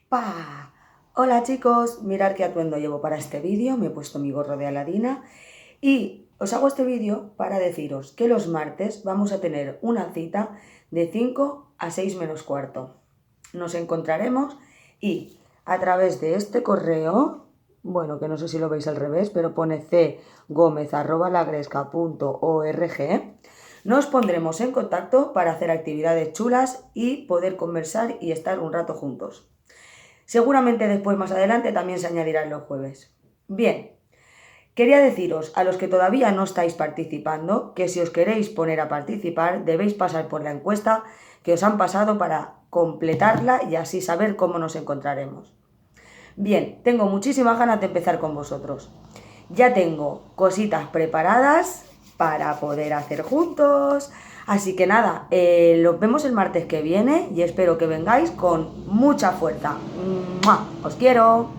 ¡Pa! Hola chicos, mirad qué atuendo llevo para este vídeo, me he puesto mi gorro de Aladina y os hago este vídeo para deciros que los martes vamos a tener una cita de 5 a 6 menos cuarto. Nos encontraremos y a través de este correo, bueno, que no sé si lo veis al revés, pero pone cgomez@lagresca.org, nos pondremos en contacto para hacer actividades chulas y poder conversar y estar un rato juntos. Seguramente después, más adelante, también se añadirán los jueves. Bien, quería deciros a los que todavía no estáis participando que si os queréis poner a participar debéis pasar por la encuesta que os han pasado para completarla y así saber cómo nos encontraremos. Bien, tengo muchísimas ganas de empezar con vosotros. Ya tengo cositas preparadas para poder hacer juntos. Así que nada, los vemos el martes que viene y espero que vengáis con mucha fuerza. ¡Mua! ¡Os quiero!